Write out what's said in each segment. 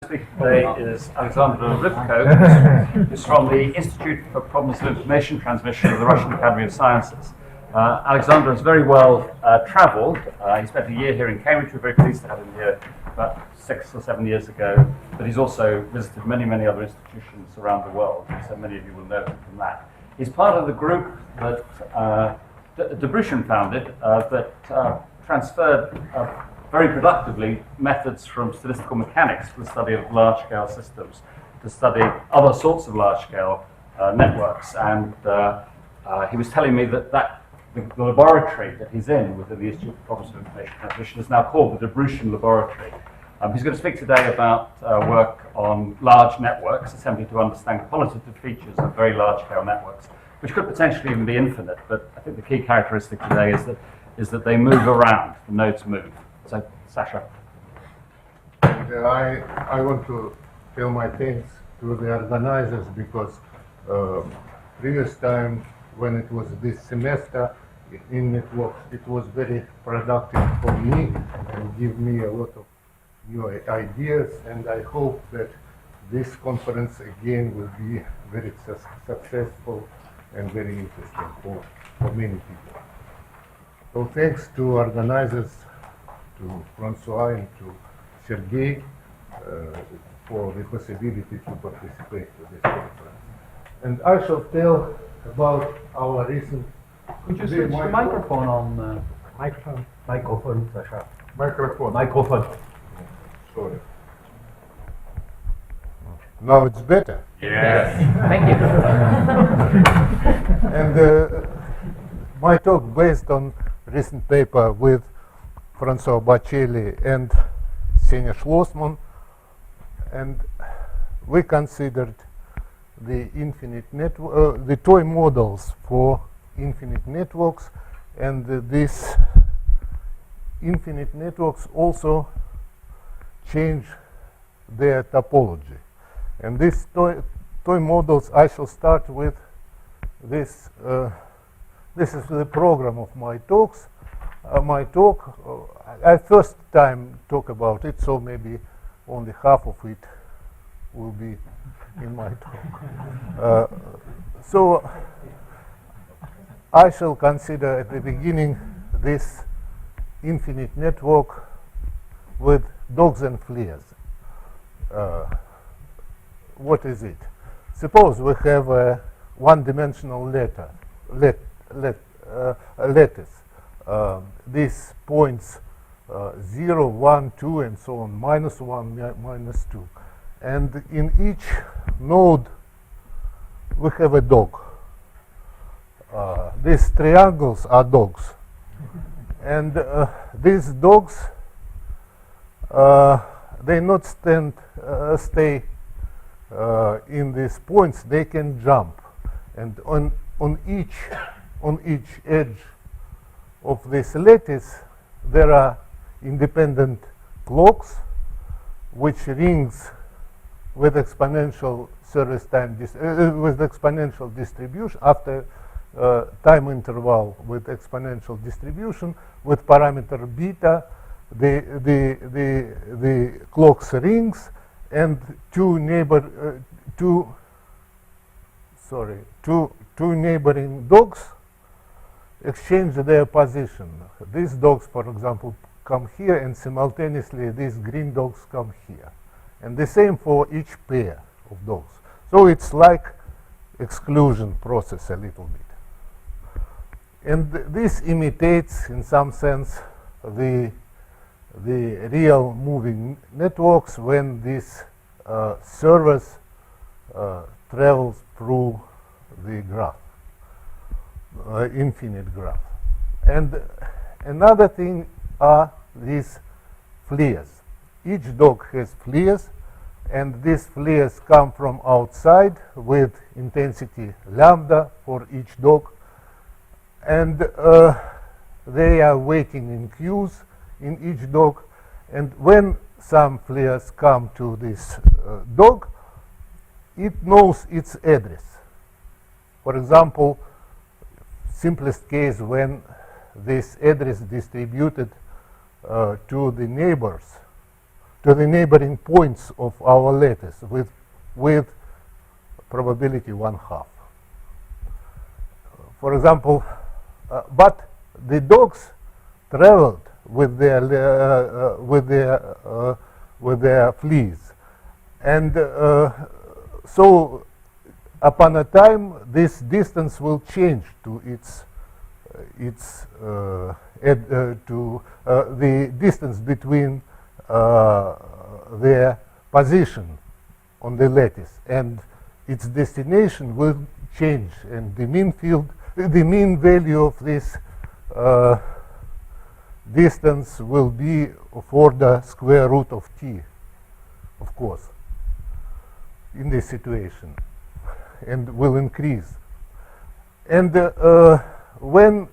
Speaker today is Alexandre Rybko, who's from the Institute for Problems of Information Transmission of the Russian Academy of Sciences. Alexandre is very well travelled. He spent a year here in Cambridge. We're very pleased to have him here about 6 or 7 years ago. But he's also visited many, many other institutions around the world, so many of you will know him from that. He's part of the group that Dobrushin founded that transferred very productively methods from statistical mechanics for the study of large-scale systems to study other sorts of large-scale networks. And he was telling me that the laboratory that he's in within the Institute for Problems of Information Transmission is now called the Dobrushin Laboratory. He's going to speak today about work on large networks, attempting to understand qualitative features of very large-scale networks, which could potentially even be infinite. But I think the key characteristic today is that they move around, the nodes move. So, Sasha. I want to tell my thanks to the organizers because previous time when it was this semester in networks, it was very productive for me and give me a lot of new ideas, and I hope that this conference again will be very successful and very interesting for many people. So thanks to organizers, to Francois and to Sergei for the possibility to participate in this conference. And I shall tell about our recent... Could you switch the microphone on? Microphone, Sasha. Microphone. Sorry. Now it's better? Yes. Thank you. And my talk based on recent paper with Francois Bocelli and Senya Schlossman, and we considered the infinite network, the toy models for infinite networks, and these infinite networks also change their topology. And these toy models, I shall start with this. This is the program of my talks. My talk, I first time talk about it, so maybe only half of it will be in my talk. So I shall consider at the beginning this infinite network with dogs and fleas. What is it? Suppose we have a one-dimensional lattice. These points 0, 1, 2, and so on, -1, -2. And in each node, we have a dog. These triangles are dogs. And these dogs, they not stay in these points, they can jump. And on each edge of this lattice, there are independent clocks which rings with exponential service time with exponential distribution after time interval with exponential distribution with parameter beta. The clocks rings, and two neighboring dogs exchange their position. These dogs, for example, come here, and simultaneously these green dogs come here. And the same for each pair of dogs. So it's like exclusion process a little bit. And this imitates, in some sense, the real moving networks when this service travels through the graph. Infinite graph. And another thing are these fleas. Each dog has fleas, and these fleas come from outside with intensity lambda for each dog, and they are waiting in queues in each dog, and when some fleas come to this dog, it knows its address. For example, simplest case when this address distributed to the neighbors to the neighboring points of our lattice with probability 1/2. For example, but the dogs traveled with their fleas, and so upon a time this distance will change to the distance between their position on the lattice and its destination will change, and the mean value of this distance will be for the square root of t, of course, in this situation, and will increase. And when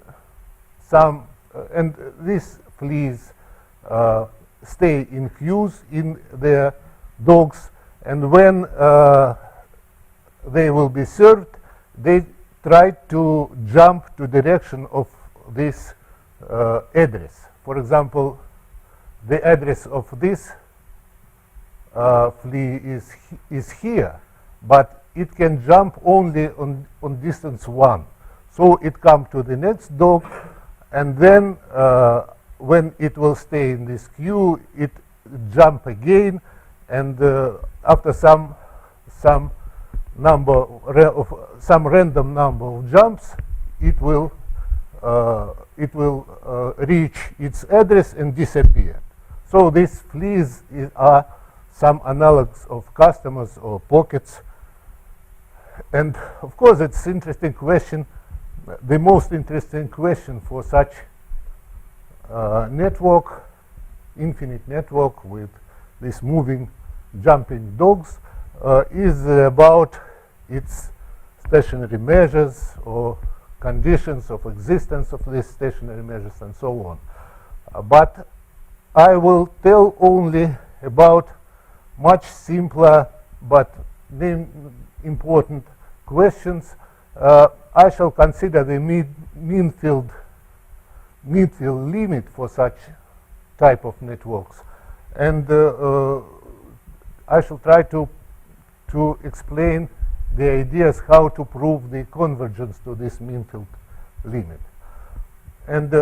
some and these fleas stay in queues in their dogs, and when they will be served, they try to jump to direction of this address. For example, the address of this flea is here, but it can jump only on distance 1. So it comes to the next dog, and then when it will stay in this queue, it jump again, and after some random number of jumps, it will reach its address and disappear. So these fleas are some analogs of customers or pockets. And of course, it's an interesting question. The most interesting question for such network, infinite network with these moving, jumping dogs, is about its stationary measures or conditions of existence of these stationary measures and so on. But I will tell only about much simpler but important questions. I shall consider the mean field limit for such type of networks, and I shall try to explain the ideas how to prove the convergence to this mean field limit. And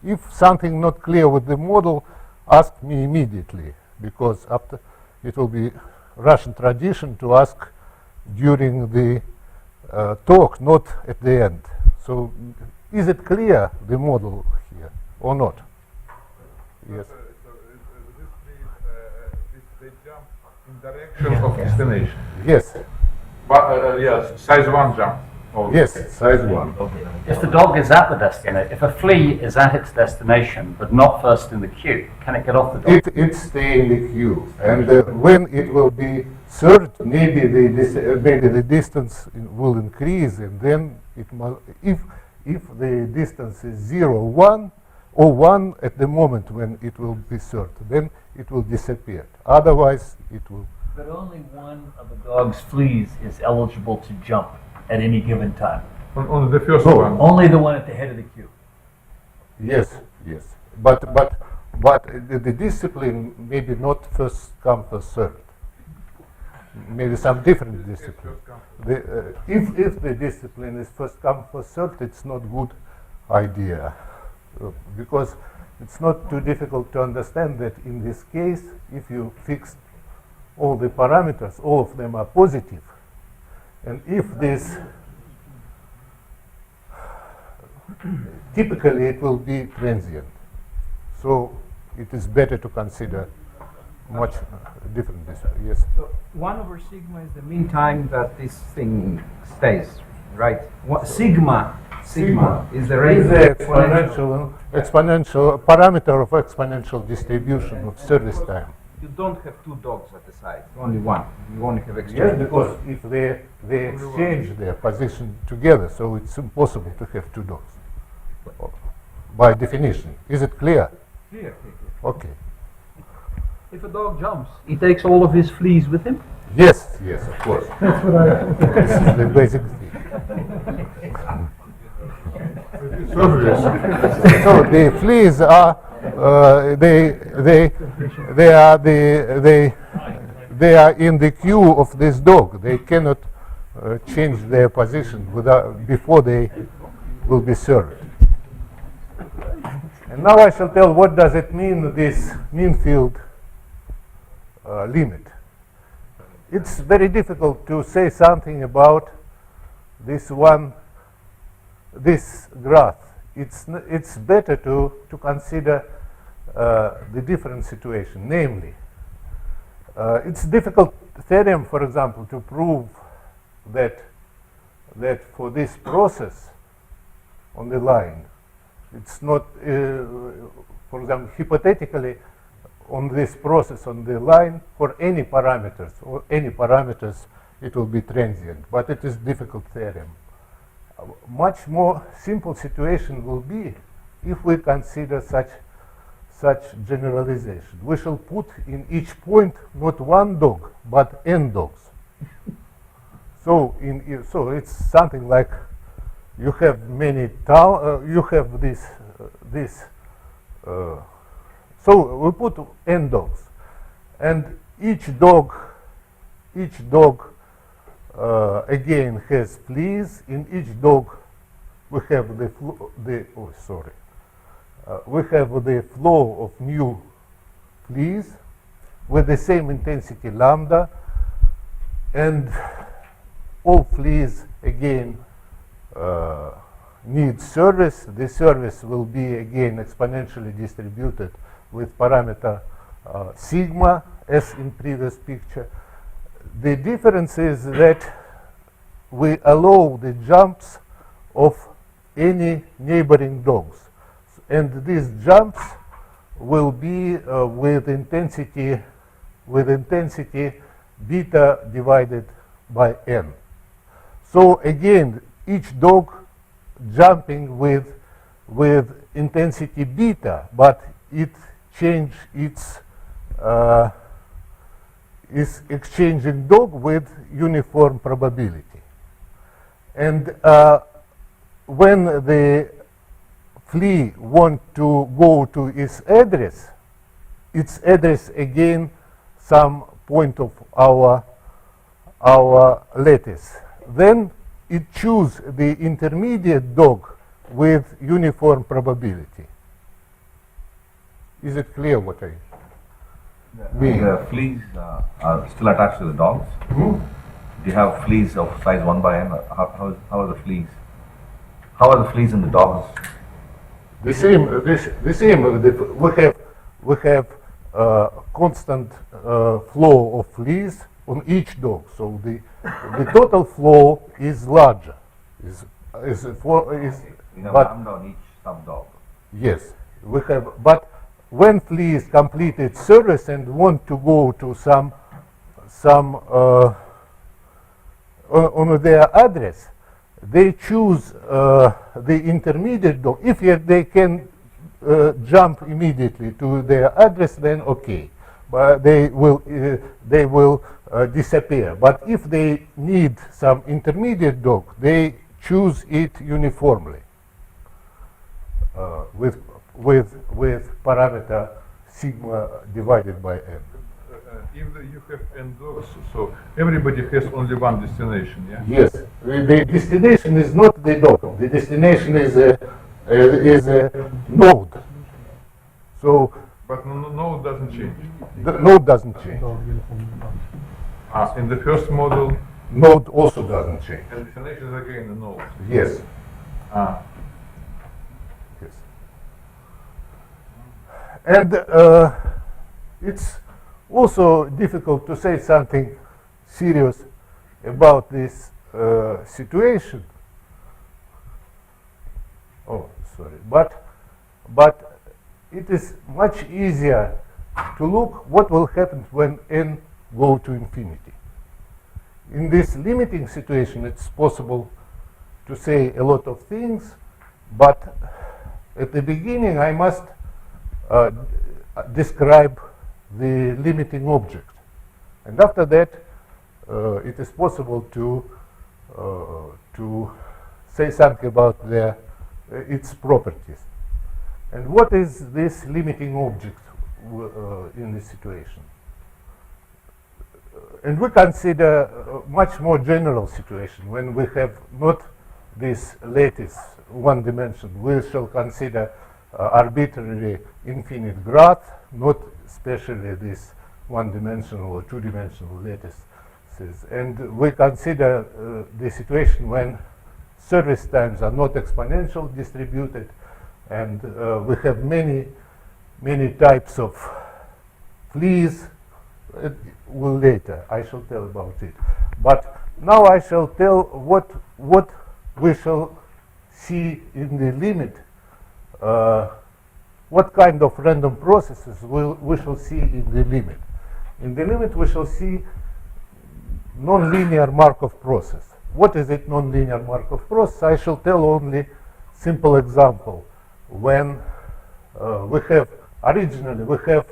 if something not clear with the model, ask me immediately, because after it will be Russian tradition to ask during the talk, not at the end. So is it clear, the model here, or not? Yes. So they jump in direction of destination. Yes. But yes, size 1 jump. Yes, size 1. If the dog is at the destination, if a flea is at its destination but not first in the queue, can it get off the dog? It stay in the queue, and when it will be served, maybe the distance will increase, and then it must, if the distance is 0, 1, or 1 at the moment when it will be served, then it will disappear. Otherwise, it will. But only one of the dog's fleas is eligible to jump at any given time. On the first one. Only the one at the head of the queue. Yes, yes. But the discipline maybe not first come, first served. Maybe some different discipline. If the discipline is first come, first served, it's not good idea. Because it's not too difficult to understand that in this case, if you fix all the parameters, all of them are positive. And if this, typically it will be transient. So it is better to consider much different discipline. Yes? So 1 over sigma is the mean time that this thing stays, right? Sigma is the rate Is of the exponential parameter of exponential distribution of service time. You don't have 2 dogs at the side, only 1. You only have exchange. Yes, because if they exchange their position together, so it's impossible to have 2 dogs. By definition. Is it clear? Clear. Okay. If a dog jumps, he takes all of his fleas with him? Yes, yes, of course. That's what I... This is the basic thing. So the fleas are they are in the queue of this dog. They cannot change their position before they will be served. And now I shall tell what does it mean, this mean field limit. It's very difficult to say something about this graph. It's better to consider the different situation. Namely, it's difficult theorem, for example, to prove that for this process on the line, it's not, for example, hypothetically, on this process on the line, for any parameters, it will be transient. But it is difficult theorem. Much more simple situation will be if we consider such generalization. We shall put in each point not one dog, but n dogs. So it's something like you have many you have this. So we put n dogs, and each dog again has fleas. In each dog, we have we have the flow of new fleas with the same intensity lambda, and all fleas again need service. The service will be again exponentially distributed with parameter sigma, as in previous picture. The difference is that we allow the jumps of any neighboring dogs, and these jumps will be with intensity beta divided by n. So again, each dog jumping with intensity beta, but it change its is exchanging dog with uniform probability. And when the flea want to go to its address again some point of our lattice. Then it choose the intermediate dog with uniform probability. Is it clear what I mean? The fleas are still attached to the dogs. Do you have fleas of size 1 by n? How are the fleas? How are the fleas in the dogs? The same. We have constant flow of fleas on each dog. So the total flow is larger. You have but lambda on each sub dog. yes, we have. But when fleas complete its service and want to go to some on their address, they choose the intermediate dog. If they can jump immediately to their address, then okay, but they will disappear. But if they need some intermediate dog, they choose it uniformly with parameter sigma divided by n. If you have n dogs, so everybody has only one destination, yeah? Yes, the destination is not the dog. The destination is a node. So But node doesn't change. the node doesn't change. In the first model, Node also doesn't change. and destination is again a node. Yes. Yes. And it's also difficult to say something serious about this situation. Oh, sorry. But it is much easier to look what will happen when n go to infinity. In this limiting situation, it's possible to say a lot of things, but at the beginning, I must describe the limiting object. And after that, it is possible to say something about its properties. And what is this limiting object in this situation? And we consider a much more general situation when we have not this lattice one dimension. We shall consider arbitrary infinite graph, not especially this one-dimensional or two-dimensional lattices. And we consider the situation when service times are not exponential distributed, and we have many types of fleas. Well, later I shall tell about it. But now I shall tell what we shall see in the limit. What kind of random processes we shall see in the limit. In the limit we shall see nonlinear Markov process. What is it, nonlinear Markov process? I shall tell only simple example. When originally we have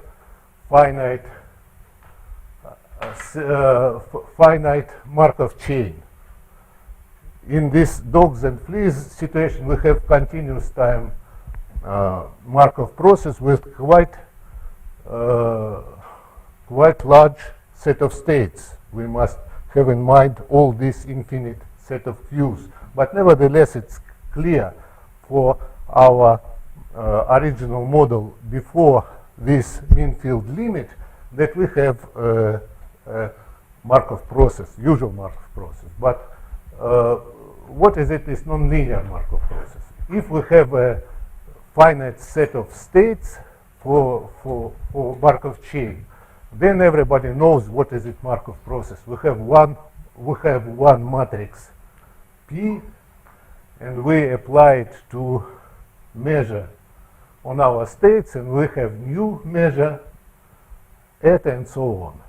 finite Markov chain. In this dogs and fleas situation, we have continuous time Markov process with quite large set of states. We must have in mind all this infinite set of Q's. But nevertheless, it's clear for our original model before this mean field limit that we have Markov process, usual Markov process. But what is it? Is nonlinear Markov process. If we have a finite set of states for Markov chain, then everybody knows what is it Markov process. We have one matrix P, and we apply it to measure on our states, and we have new measure eta and so on.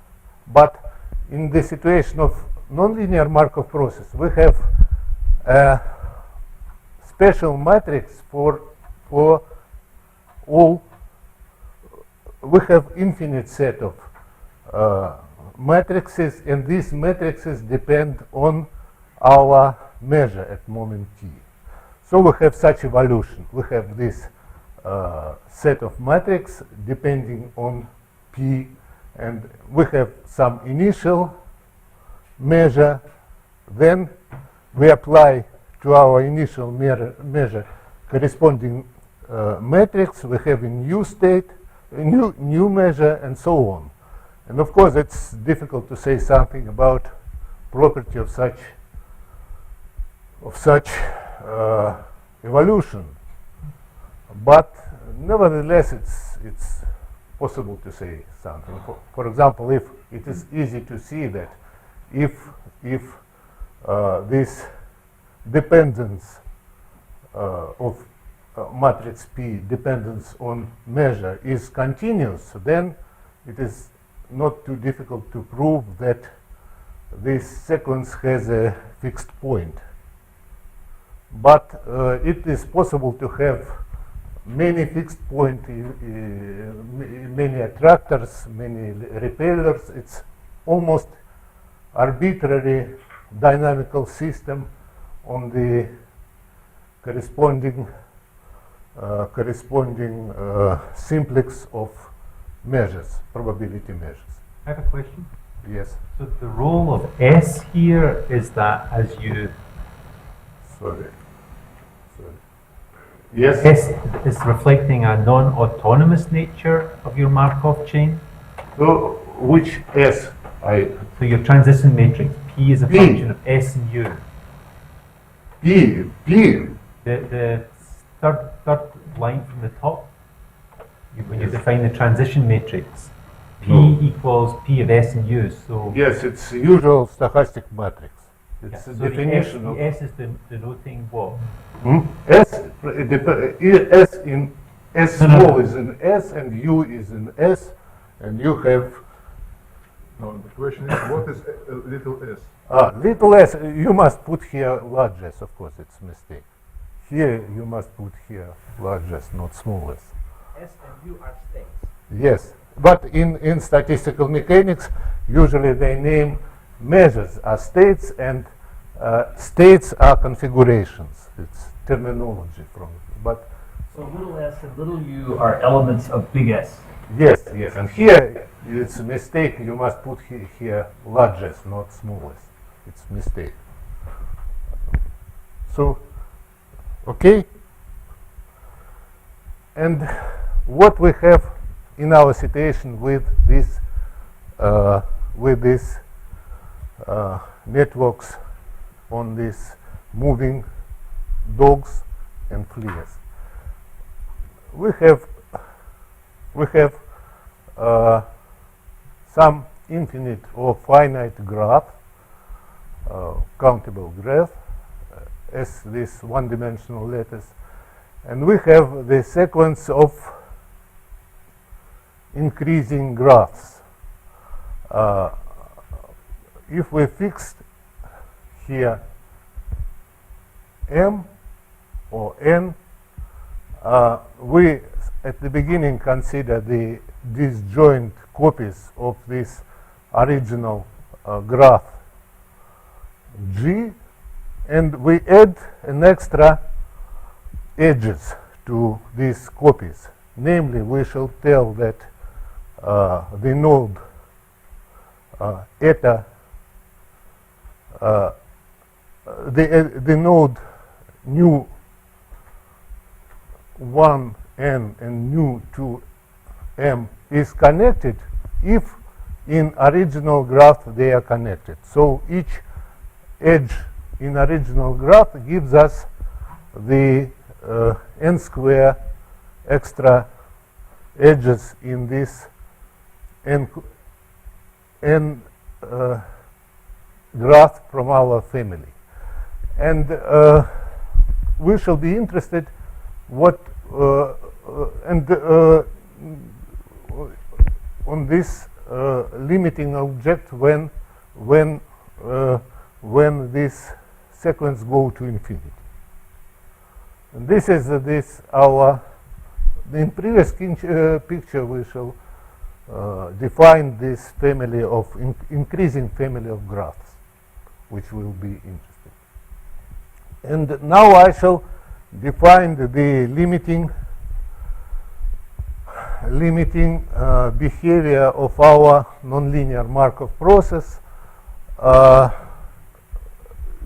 But in the situation of nonlinear Markov process, we have a special matrix for all. We have infinite set of matrices, and these matrices depend on our measure at moment t. So we have such evolution. We have this set of matrices depending on p, and we have some initial measure. Then we apply to our initial measure corresponding matrix. We have a new state, a new measure, and so on. And of course, it's difficult to say something about property of such evolution. But nevertheless, it's possible to say something. For example, if it is easy to see that if this dependence of matrix P, dependence on measure, is continuous, then it is not too difficult to prove that this sequence has a fixed point. But it is possible to have many fixed points, many attractors, many repellers. It's almost arbitrary dynamical system on the corresponding simplex of measures, probability measures. I have a question. Yes. So the role of S here is that as you Sorry. Yes. S is reflecting a non-autonomous nature of your Markov chain. So which S? So your transition matrix P is a P. function of S and U. P. The third line from the top, when you define the transition matrix, P equals P of S and U. So Yes, it's usual stochastic matrix. It's so a the definition of S is denoting what? S. S in S No, no, small no. is in S, and U is in S, and you have No, the question is, what is little s? little s. You must put here large s. Of course, it's a mistake. Here you must put here large s, not small s. S and U are states. Yes, but in statistical mechanics, usually they name measures as states, and states are configurations. It's terminology from. But So little s and little u are elements of big S. Yes, yes. And here it's a mistake. You must put here largest, not smallest. It's a mistake. So, okay. And what we have in our situation with this networks on these moving dogs and fleas. We have some infinite or finite graph, countable graph, as these one-dimensional letters, and we have the sequence of increasing graphs. If we fixed here m or n, we at the beginning consider the disjoint copies of this original graph G, and we add an extra edges to these copies. Namely, we shall tell that the node eta, the node nu 1 n and nu 2 m is connected if in original graph they are connected. So each edge in original graph gives us the n square extra edges in this n graph from our family. And we shall be interested what on this limiting object when this sequence go to infinity. And this is in previous picture we shall define this family of increasing family of graphs, which will be interesting. And now I shall define the limiting behavior of our nonlinear Markov process.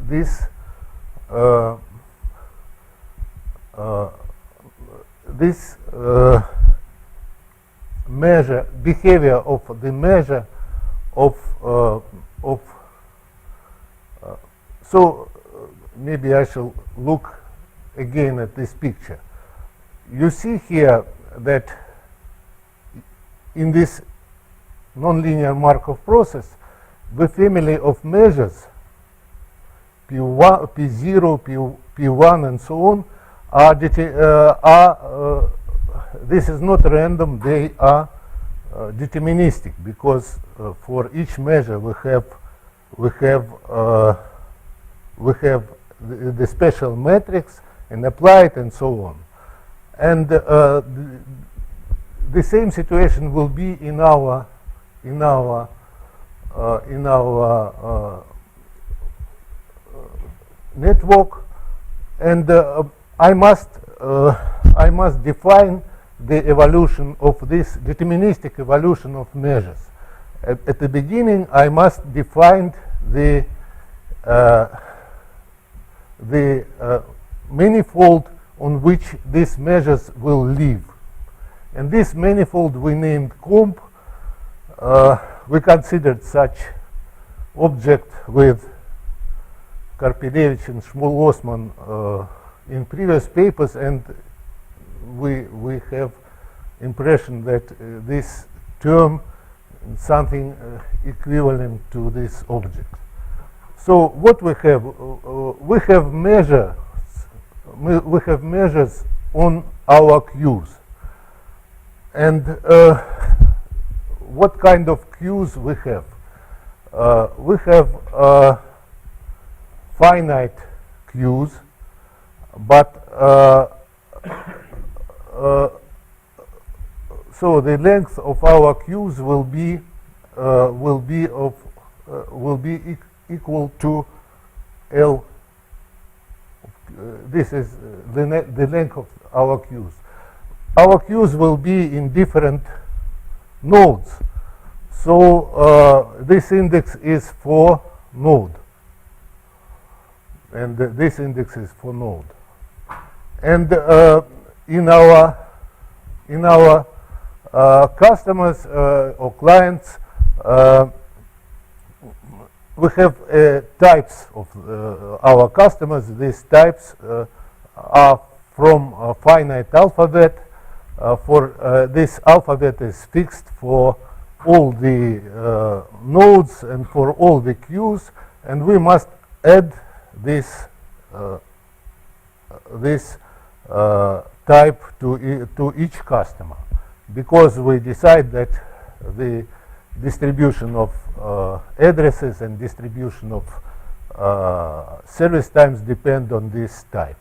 This measure behavior of the measure of so maybe I shall look again at this picture. You see here that in this nonlinear Markov process, the family of measures P1, P0, P1, and so on are this is not random; they are deterministic, because for each measure we have the special matrix and apply it and so on. And the same situation will be in our network, and I must define the evolution of this deterministic evolution of measures. At the beginning, I must define the manifold on which these measures will live. And this manifold we named comp. We considered such object with Karpelevich and Shmuel-Osman in previous papers, and we have impression that this term is something equivalent to this object. So what we have measures on our Q's, and what kind of Q's we have? We have finite Q's, but so the length of our Q's will be equal to L. This is the length of our Q's. our queues will be in different nodes. So this index is for node, and this index is for node. And in our customers or clients, we have types of our customers. These types are from a finite alphabet. This alphabet is fixed for all the nodes and for all the queues, and we must add this type to each customer, because we decide that the distribution of addresses and distribution of service times depend on this type.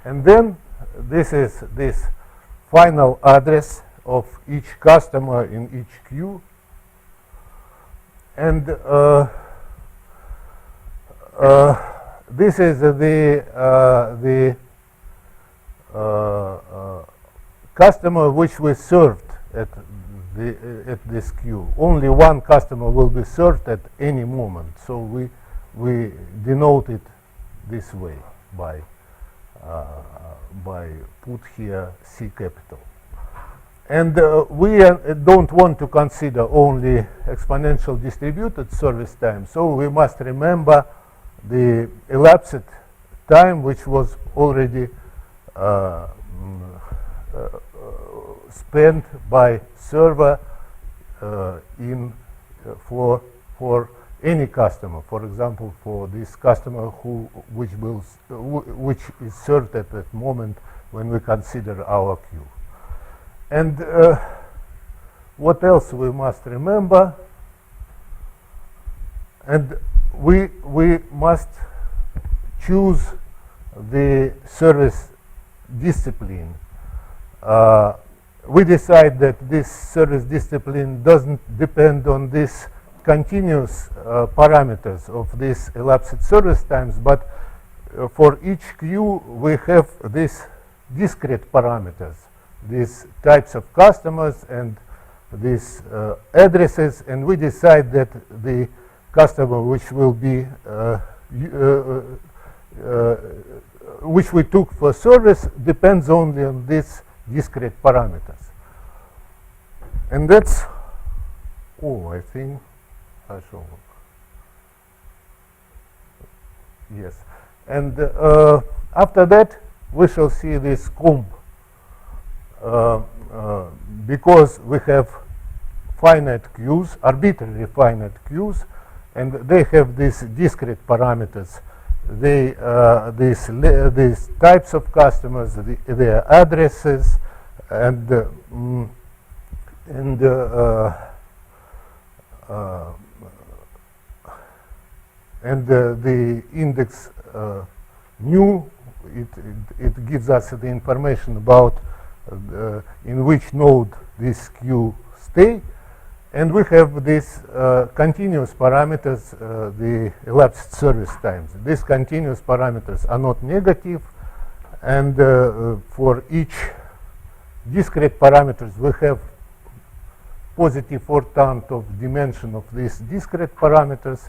And then this is this final address of each customer in each queue. And this is the customer which we served at this queue. Only one customer will be served at any moment, so we denote it this way by put here C capital. And we don't want to consider only exponential distributed service time, so we must remember the elapsed time which was already spent by server for any customer. For example, for this customer which is served at that moment when we consider our queue. And what else we must remember? And we must choose the service discipline. We decide that this service discipline doesn't depend on this continuous parameters of these elapsed service times, but for each queue we have these discrete parameters, these types of customers and these addresses, and we decide that the customer which will be which we took for service depends only on these discrete parameters. And that's all, I think. I shall look. Yes. And after that, we shall see this comb. Because we have finite queues, arbitrary finite queues, and they have these discrete parameters. They these types of customers, their addresses, and the index new. It gives us the information about in which node this queue stay. And we have these continuous parameters, the elapsed service times. These continuous parameters are not negative, and for each discrete parameters we have positive orthant of dimension of these discrete parameters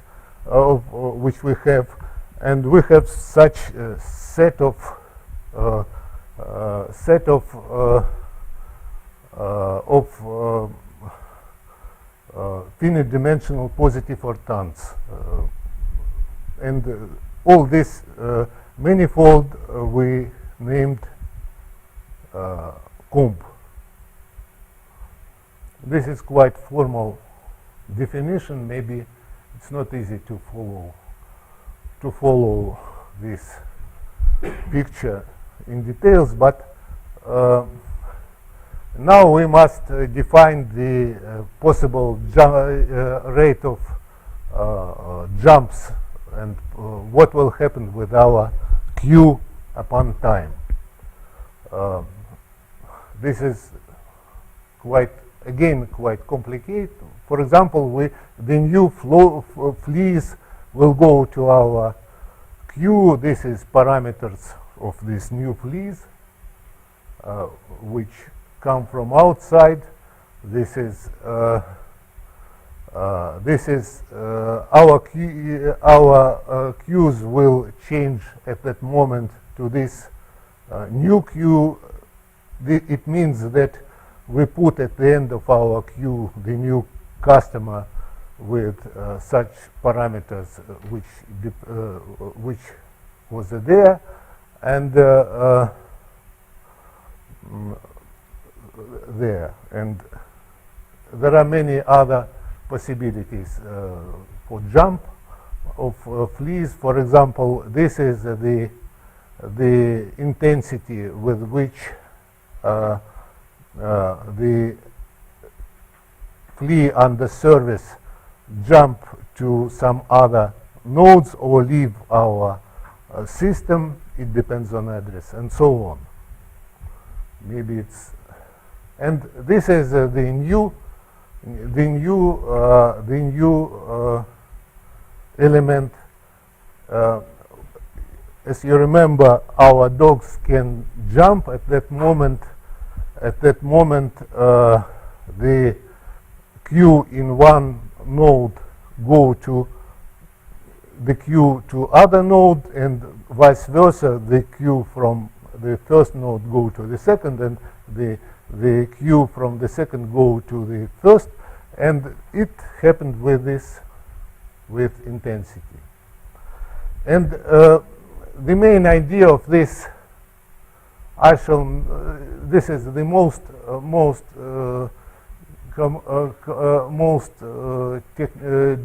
which we have, and we have such a set of finite dimensional positive orthants, and all this manifold we named comb. This is quite formal definition. Maybe it's not easy to follow this picture in details, but now we must define the possible rate of jumps and what will happen with our queue upon time. This is quite complicated. For example, the new fleas will go to our queue. This is parameters of these new fleas, which come from outside. This is our queues will change at that moment to this new queue. It means that we put at the end of our queue the new customer with such parameters which was there, and there. And there are many other possibilities for jump of fleas. For example, this is the intensity with which the flea under service jump to some other nodes or leave our system. It depends on address and so on. Maybe it's, and this is the new element. As you remember, our dogs can jump at that moment. At that moment, the queue in one node go to the queue to other node, and vice versa. The queue from the first node go to the second, and the queue from the second go to the first, and it happened with intensity. And the main idea of this, this is the most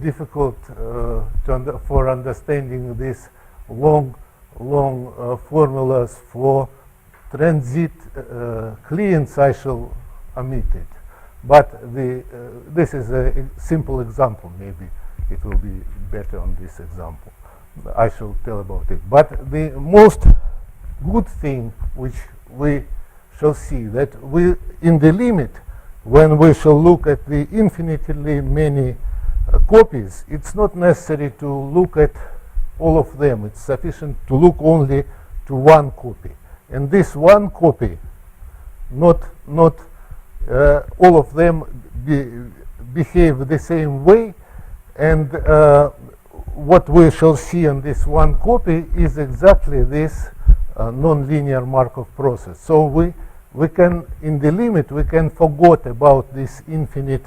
difficult for understanding these long formulas for transit clients. I shall omit it, but this is a simple example. Maybe it will be better on this example. I shall tell about it. But the most good thing which we shall see, that we, in the limit, when we shall look at the infinitely many copies, it's not necessary to look at all of them. It's sufficient to look only to one copy. And this one copy, not all of them behave the same way, and what we shall see on this one copy is exactly this nonlinear Markov process. So we can, in the limit, we can forget about this infinite.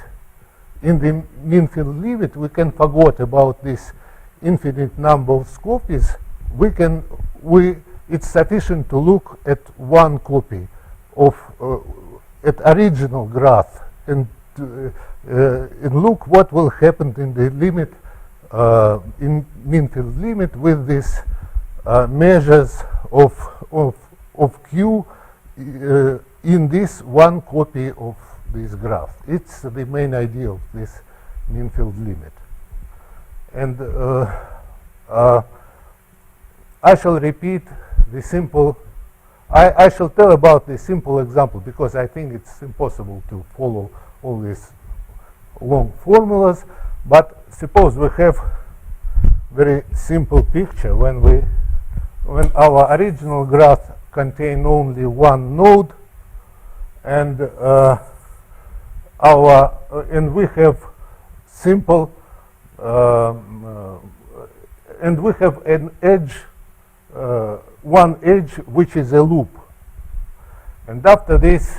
In the mean-field limit, we can forget about this infinite number of copies. It's sufficient to look at one copy of at original graph and look what will happen in the limit, in mean-field limit, with these measures of Q in this one copy of this graph. It's the main idea of this mean-field limit. And I shall repeat the simple, I shall tell about the simple example, because I think it's impossible to follow all these long formulas. But suppose we have very simple picture when our original graph contain only one node, and and we have simple and we have an edge, one edge which is a loop. And after this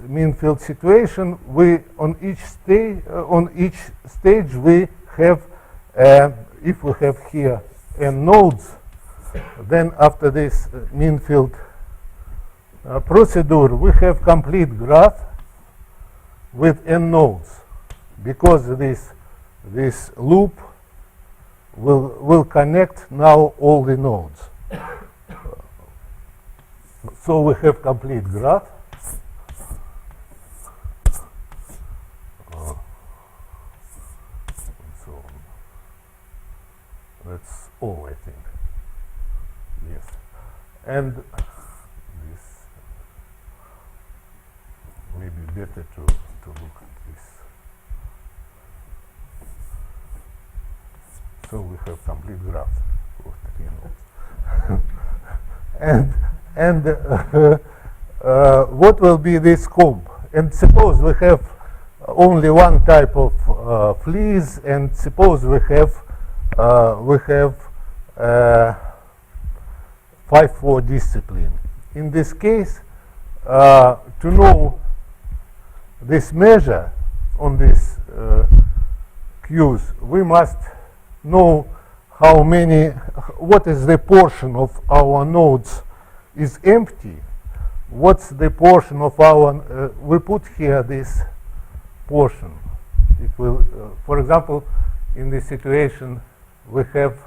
mean field situation, we on each stage we have, if we have here n nodes, then after this mean field procedure, we have complete graph with n nodes, because this loop will connect now all the nodes. So we have complete graph. So that's all, I think. Yes. And this may be better to look at this. So we have complete graph of 3 nodes. and what will be this comb? And suppose we have only one type of fleas, and suppose we have 5-4 discipline. In this case, to know this measure on these Q's, we must know how many, what is the portion of our nodes is empty, what's the portion of our, we put here this portion. It will, for example, in this situation, we have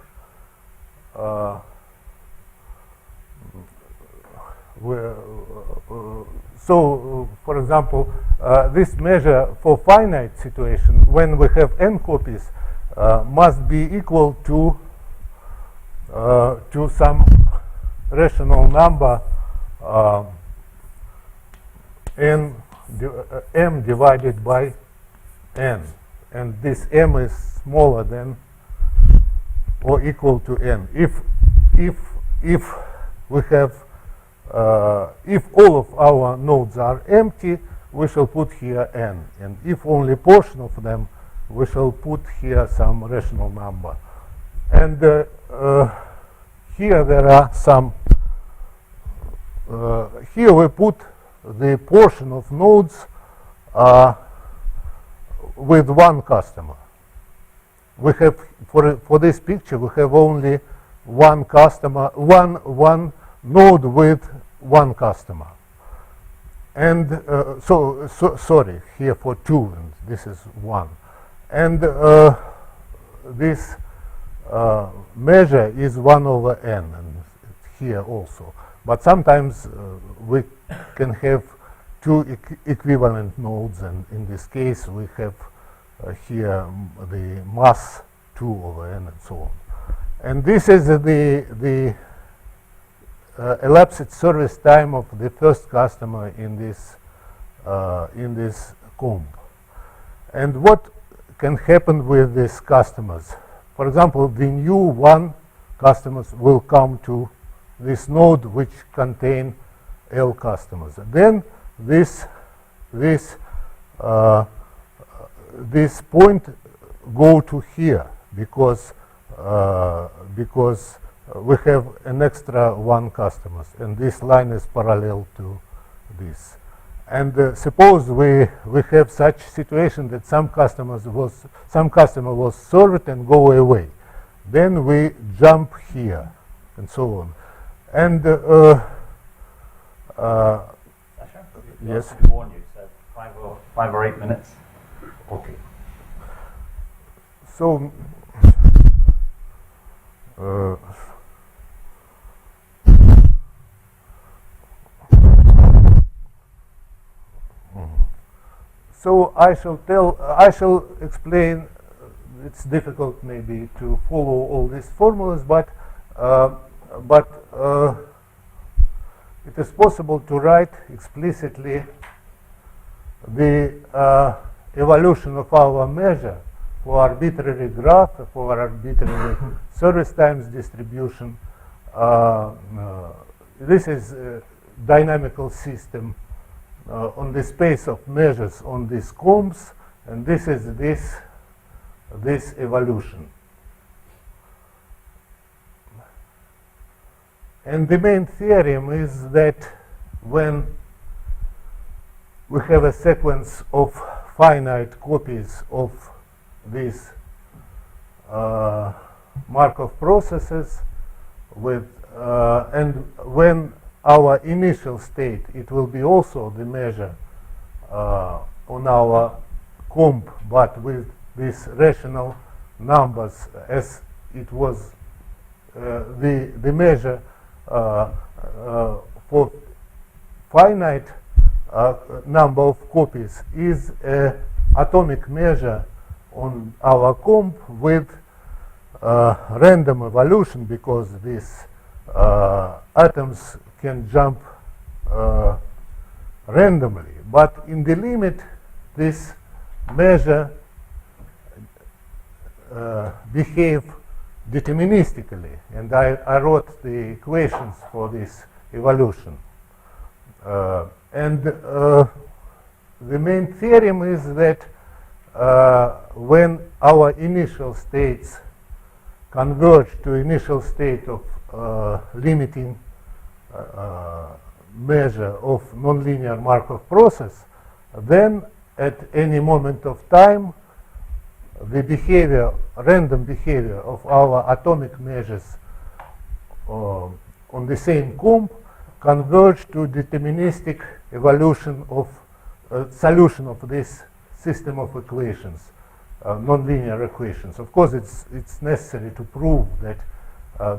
for example, this measure for finite situation, when we have n copies, must be equal to some rational number m divided by n, and this m is smaller than or equal to n. If we have if all of our nodes are empty, we shall put here n, and if only portion of them, we shall put here some rational number. And here there are some, here we put the portion of nodes with one customer. We have, for this picture, we have only one customer, one node with one customer. And sorry, here for 2, and this is 1. And this measure is 1 over n, and here also. But sometimes we can have 2 equivalent nodes, and in this case we have here the mass 2 over n and so on. And this is the elapsed service time of the first customer in this comb. And what can happen with these customers? For example, the new 1 customers will come to this node which contain L customers. Then this point go to here because we have an extra 1 customers, and this line is parallel to this. And suppose we have such situation that some customer was served and go away. Then we jump here and so on. And yes. To warn you, so 5 or 8 minutes. Okay. So. So I shall explain. It's difficult maybe to follow all these formulas, but it is possible to write explicitly the evolution of our measure for arbitrary graph, for arbitrary service times distribution. This is a dynamical system on the space of measures on these combs, and this is this evolution. And the main theorem is that when we have a sequence of finite copies of these Markov processes with and when our initial state, it will be also the measure on our comb, but with these rational numbers as it was the measure for finite number of copies is an atomic measure on our comb with random evolution, because these atoms can jump randomly. But in the limit, this measure behave deterministically, and I wrote the equations for this evolution. And the main theorem is that when our initial states converge to initial state of limiting measure of nonlinear Markov process, then at any moment of time, the behavior, random behavior of our atomic measures on the same comb converge to deterministic evolution of solution of this system of equations, nonlinear equations. Of course, it's necessary to prove that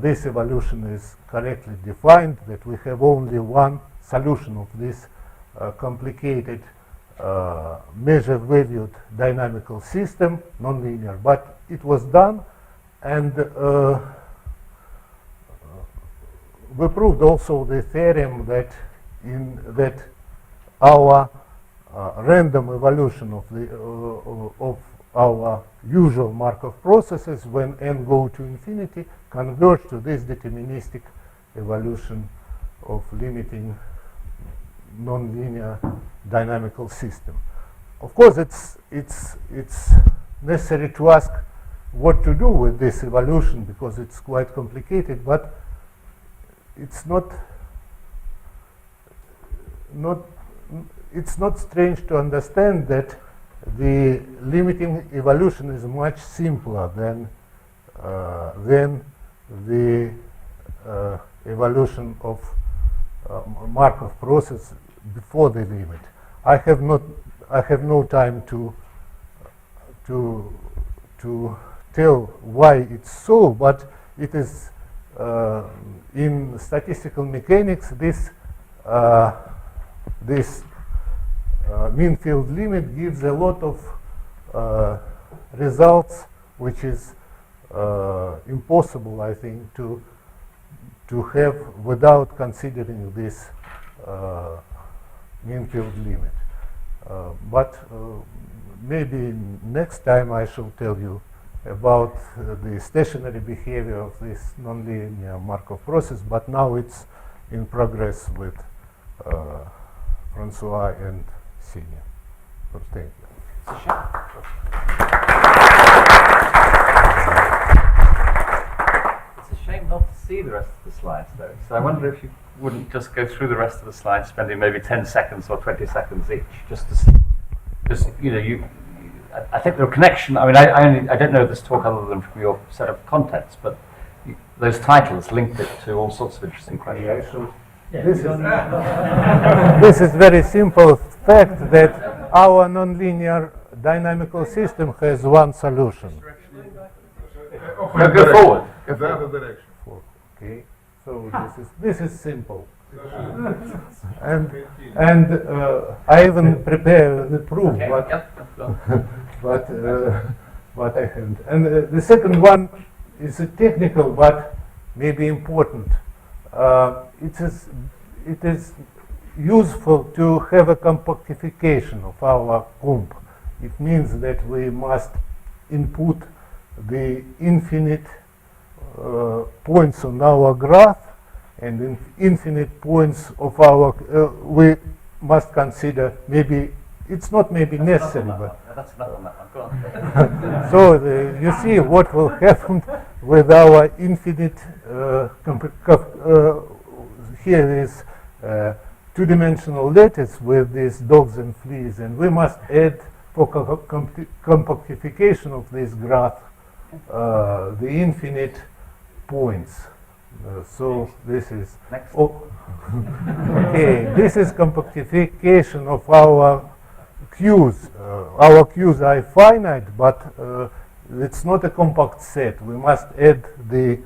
this evolution is correctly defined, that we have only one solution of this complicated measure-valued dynamical system, nonlinear. But it was done, and we proved also the theorem that our random evolution of our usual Markov processes when n go to infinity converge to this deterministic evolution of limiting nonlinear dynamical system. Of course, it's necessary to ask what to do with this evolution because it's quite complicated, but it's not strange to understand that the limiting evolution is much simpler than the evolution of Markov process before the limit. I have no time to tell why it's so, but it is in statistical mechanics this mean field limit gives a lot of results which is impossible, I think, to have without considering this mean field limit. But maybe next time I shall tell you about the stationary behavior of this nonlinear Markov process, but now it's in progress with Francois and Senior. So thank you. It's a shame not to see the rest of the slides, though. So I wonder if you wouldn't just go through the rest of the slides, spending maybe 10 seconds or 20 seconds each, just to see. Because I think the connection. I mean, I don't know this talk other than from your set of contents, but those titles linked it to all sorts of interesting questions. This is very simple fact that our nonlinear dynamical system has one solution. No, go forward. The other direction. Okay, so this is simple, and I even prepared the proof, but I haven't. And the second one is a technical, but maybe important. It is useful to have a compactification of our comb. It means that we must input the infinite points on our graph and infinite points of our. We must consider maybe it's not maybe necessary, but That's enough on that one. Go on. so you see what will happen with our infinite. Here is two-dimensional lattice with these dogs and fleas, and we must add for compactification of this graph the infinite points. So this is okay. This is compactification of our Q's. Our Q's are finite, but it's not a compact set. We must add the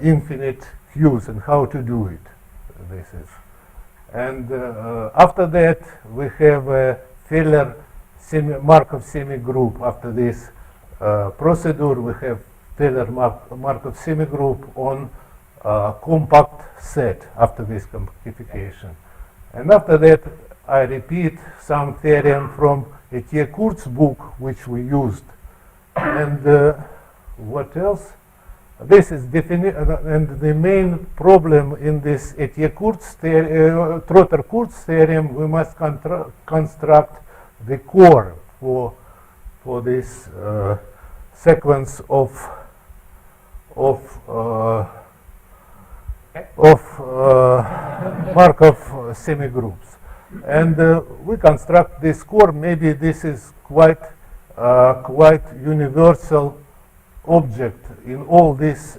infinite Q's, and how to do it. This is, and after that we have a Feller Markov semigroup. After this procedure, we have Feller Markov semigroup on compact set after this compactification. And after that, I repeat some theorem from Etienne Kurtz's book, which we used. And what else? This is and the main problem in this Trotter-Kurz theorem, we must construct the core for this sequence of Markov semigroups, and we construct this core. Maybe this is quite universal object in all these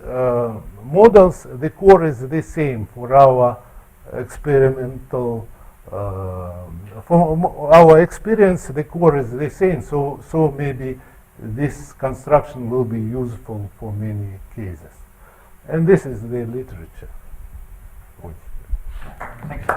models. The core is the same for our experimental. From our experience, the core is the same. So maybe this construction will be useful for many cases. And this is the literature. Thank you.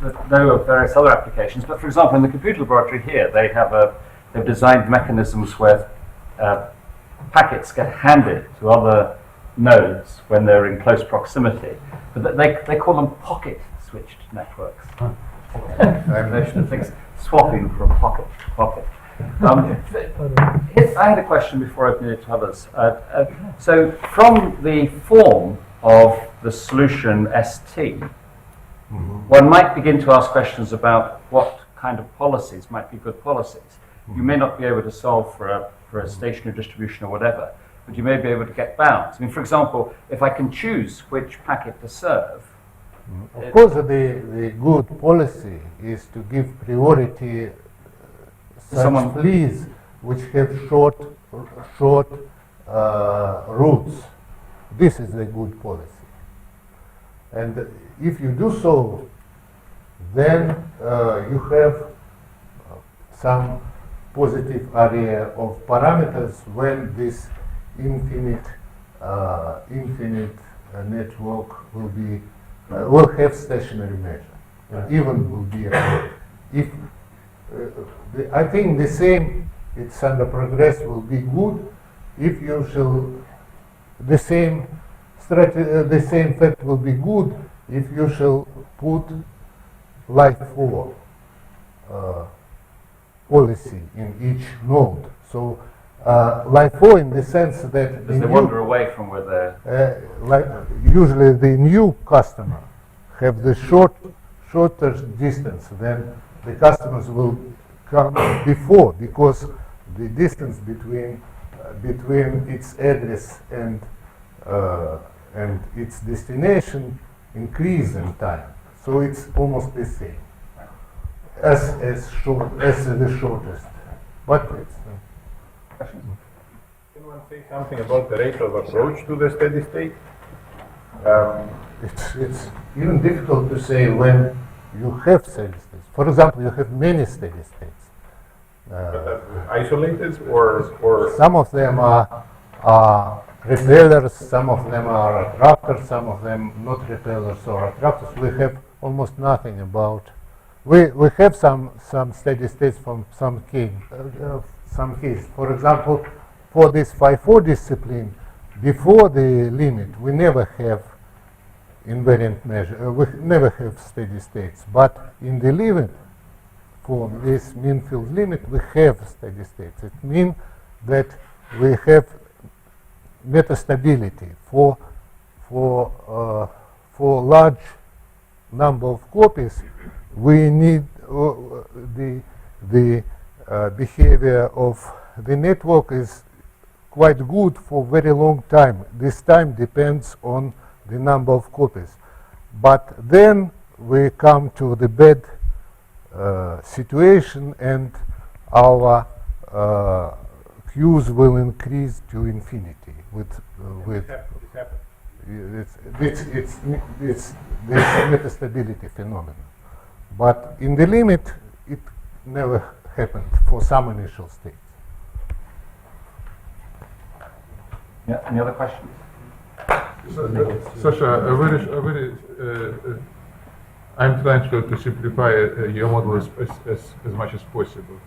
That know of various other applications, but for example, in the computer laboratory here, they've designed mechanisms where packets get handed to other nodes when they're in close proximity, but they call them pocket-switched networks. Combination of things swapping from pocket to pocket. I had a question before opening it to others. So from the form of the solution ST, one might begin to ask questions about what kind of policies might be good policies. You may not be able to solve for a stationary distribution or whatever, but you may be able to get bounds. I mean, for example, if I can choose which packet to serve. Of course, the good policy is to give priority such fleas which have short routes. This is the good policy. And if you do so, then you have some positive area of parameters when this infinite network will have stationary measure, and even will be a if I think the same, it's under progress, will be good if you shall the same fact will be good if you shall put LIFO policy in each node. So LIFO in the sense that they wander away from where they're like usually the new customer have the shorter distance, then the customers will come before, because the distance between its address and its destination increase in time. So it's almost the same as the shortest. But it's, Can one say something about the rate of approach to the steady state? it's even difficult to say when you have steady states. For example, you have many steady states. Isolated or Some of them are repellers, some of them are attractors, some of them not repellers or attractors. We have almost nothing about. We have some steady states from some case. For example, for this FIFO discipline, before the limit, we never have invariant measure. We never have steady states. But in the limit, for this mean field limit, we have steady states. It means that we have metastability for large number of copies. We need the behavior of the network is quite good for very long time. This time depends on the number of copies. But then we come to the bad situation, and our queues will increase to infinity with it's this metastability phenomenon. But in the limit, it never happened for some initial states. Yeah, any other questions? Sasha, I'm trying to simplify your model as much as possible.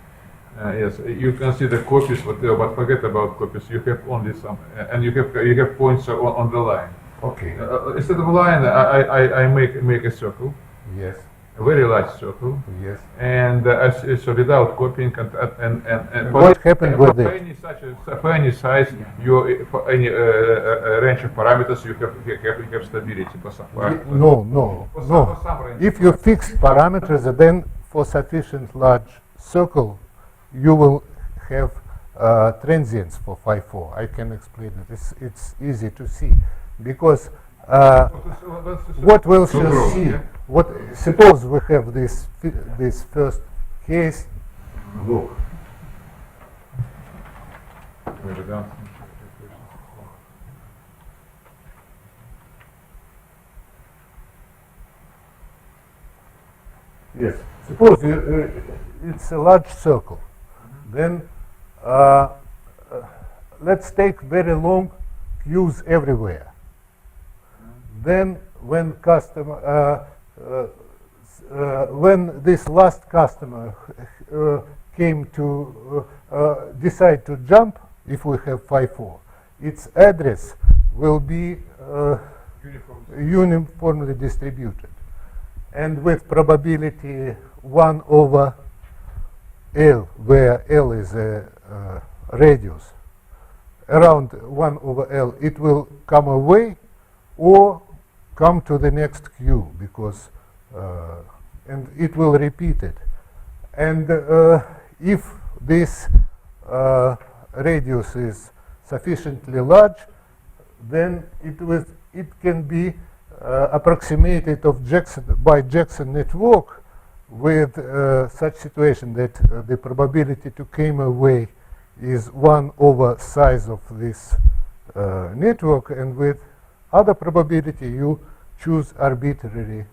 Yes, you consider copies, but forget about copies. You have only some, and you have points on the line. Okay. Instead of a line, I make a circle. Yes. a very large circle, Yes. and so without copying and What happened with for it? any such for any size, you for any range of parameters, you have stability for some parameters. No. For some range If of you fix parameters, then for sufficient large circle, you will have transients for phi4. I can explain it. It's easy to see because what we shall see. What suppose we have this first case. Look. Maybe down. Yes. Suppose it's a large circle. Then let's take very long queues everywhere. Then when when this last customer came to decide to jump, if we have phi4, its address will be uniformly distributed. And with probability 1 over L, where L is a radius, around 1 over L, it will come away or come to the next queue, because and it will repeat it. And if this radius is sufficiently large, then it can be approximated by Jackson network with such situation that the probability to come away is 1 over size of this network, and with other probability you choose arbitrary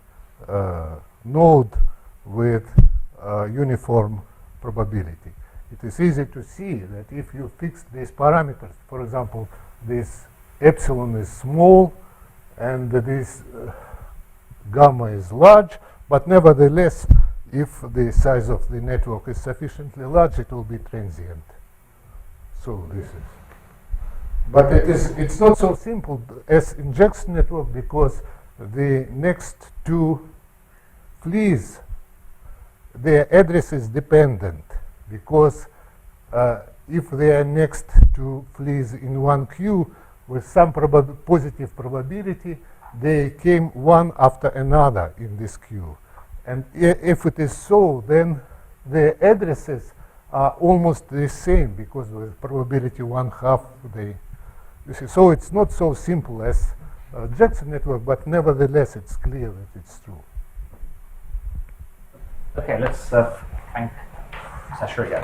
node with uniform probability. It is easy to see that if you fix these parameters, for example, this epsilon is small and this gamma is large, but nevertheless, if the size of the network is sufficiently large, it will be transient. So this is. But it's not so simple as in Jackson network, because the next two fleas, their address is dependent, because if they are next to fleas in one queue with some positive probability, they came one after another in this queue. And if it is so, then the addresses are almost the same, because with probability 1/2 they. You see, so it's not so simple as Jackson network, but nevertheless it's clear that it's true. Okay, let's thank Sasha again.